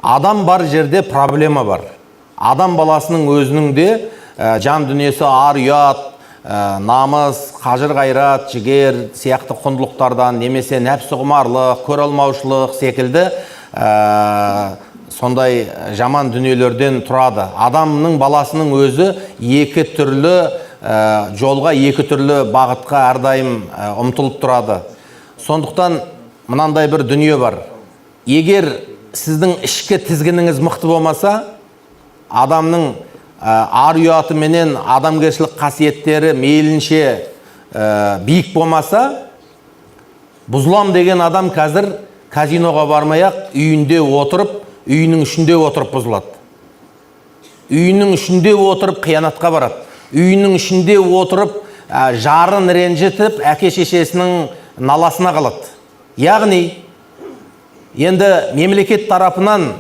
Адам бар жерде проблема бар. Адам баласының өзінің де жан дүниесі ар ұят, намыс, қажыр қайрат, жігер сияқты құндылықтардан немесе нәпсі құмарлық, көре алмаушылық секілді сондай жаман дүниелерден тұрады. Адамның баласының өзі екі түрлі жолға, екі түрлі бағытқа әрдайым ұмтылып тұрады. Сондықтан мынандай бір дүние бар. Егер сіздің ішкі тізгініңіз мықты болмаса, адамның ар ұяты менен адамгершілік қасиеттері мейлінше биік болмаса, бұзылам деген адам қазір казиноға бармай-ақ үйінде отырып, үйінің ішінде отырып бұзылады. Үйінің ішінде отырып қиянатқа барады. Үйінің ішінде отырып жарын ренжітіп, әке-шешесінің наласына қалады. Яғни, енді мемлекет тарапынан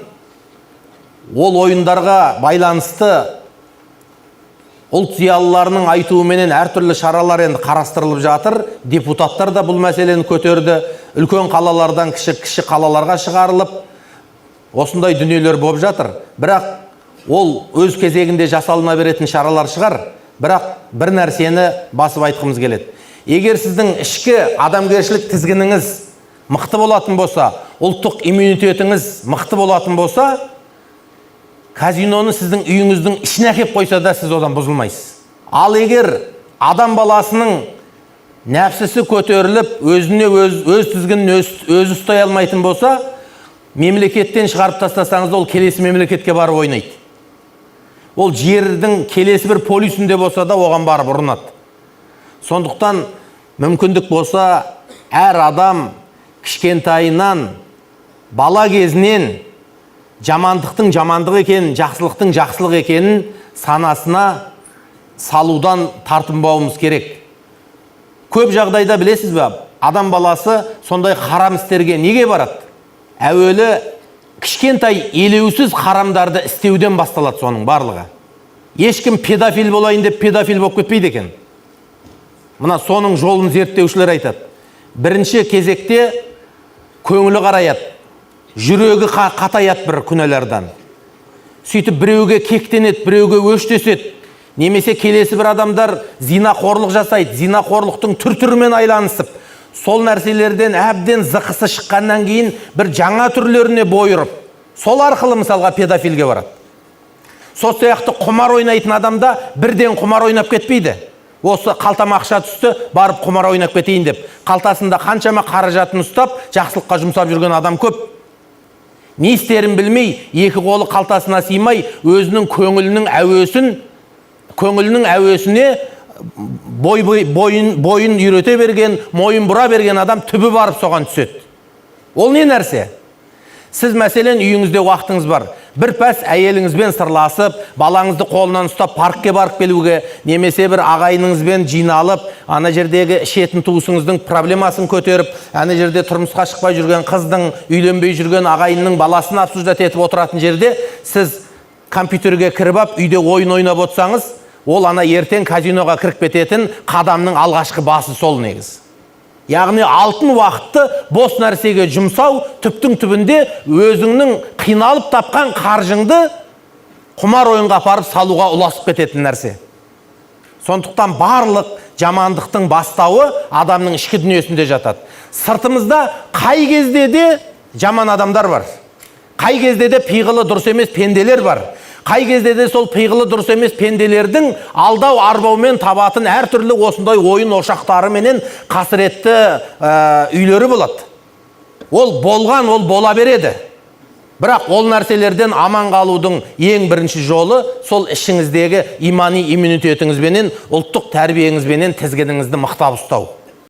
ол ойындарға байланысты ұлт зиялыларының айтуыменен әртүрлі шаралар енді қарастырылып жатыр. Депутаттар да бұл мәселені көтерді. Үлкен қалалардан кіші қалаларға шығарылып, осындай дүниелер болып жатыр. Бірақ ол өз кезегінде жасалына беретін шаралар шығар. Бірақ бір нәрсені басып айтқымыз келеді. Егер сіздің ішкі адамгершілік тізгініңіз мықты болатын болса, ұлттық иммунитетіңіз мықты болатын болса, казиноны сіздің үйіңіздің ішіне әкеп қойса да сіз одан бұзылмайсыз. Ал егер адам баласының нәпсісі көтеріліп, өзіне өз тізгінін өзі ұстай алмайтын болса, мемлекеттен шығарып тастасаңыз, ол келесі мемлекетке барып ойнайды. Ол жердің келесі бір полюсінде болса да оған барып ұрынады. Сондықтан мүмкіндік болса, әр адам кішкентайынан, бала кезінен жамандықтың жамандық екенін, жақсылықтың жақсылық екенін санасына салудан тартынбауымыз керек. Көп жағдайда білесіз бе, адам баласы сондай харам істерге неге барады? Әуелі кішкентай елеусіз харамдарды істеуден басталады соның барлығы. Ешкім педофил болайын деп педофил болып кетпейді екен. Мына соның жолын зерттеушілер айтады. Бірінші кезекте көңілі қараяды, жүрегі қатаяды бір күнәлардан. Сөйтіп біреуге кектенеді, біреуге өштеседі. Немесе келесі бір адамдар зинақорлық жасайды, зинақорлықтың түр-түрімен айланысып, сол нәрселерден әбден зықысы шыққаннан кейін бір жаңа түрлеріне бойырып, сол арқылы мысалға педофилге барады. Сол сияқты құмар ойнайтын адамда бірден құмар ойнап кетпейді. Осы қалтама ақша түсті, барып құмар ойнап кетейін деп, қалтасында қаншама қаражатын ұстап, жақсылыққа жұмсап жүрген адам көп. Не істерін білмей, екі қолы қалтасына сыймай, өзінің көңілінің әуесіне бойын үйрете берген, мойын бұра берген адам түбі барып соған түседі. Ол не нәрсе? Сіз мәселен үйіңізде уақытыңыз бар. Бір пәс әйеліңізбен сырласып, балаңызды қолынан ұстап паркке барып келуге, немесе бір ағайыныңызбен жиналып, ана жердегі ішетін туысыңыздың проблемасын көтеріп, ана жерде тұрмысқа шықпай жүрген қыздың, үйленбей жүрген ағайынның баласын обсуждать етіп отыратын жерде, сіз компьютерге кіріп ап, үйде ойын ойнап отырсаңыз, ол ана ертең казиноға кіріп кететін қадамның алғашқы басы сол негіз. Яғни алтын уақытты бос нәрсеге жұмсау, түптің түбінде өзіңнің қиналып тапқан қаржыңды құмар ойынға апарып салуға ұласып кететін нәрсе. Сондықтан барлық жамандықтың бастауы адамның ішкі дүниесінде жатады. Сыртымызда қай кезде де жаман адамдар бар. Қай кезде де пиғылы дұрыс емес пенделер бар. Қай кезде де сол пиғылы дұрыс емес пенделердің алдау арбаумен табатын әртүрлі осындай ойын ошақтары менен қасіретті үйлері болады. Ол болған, ол бола береді. Бірақ ол нәрселерден аман қалудың ең бірінші жолы сол ішіңіздегі имани иммунитетіңізбенен, ұлттық тәрбиеңізбенен тізгініңізді мықтап ұстау.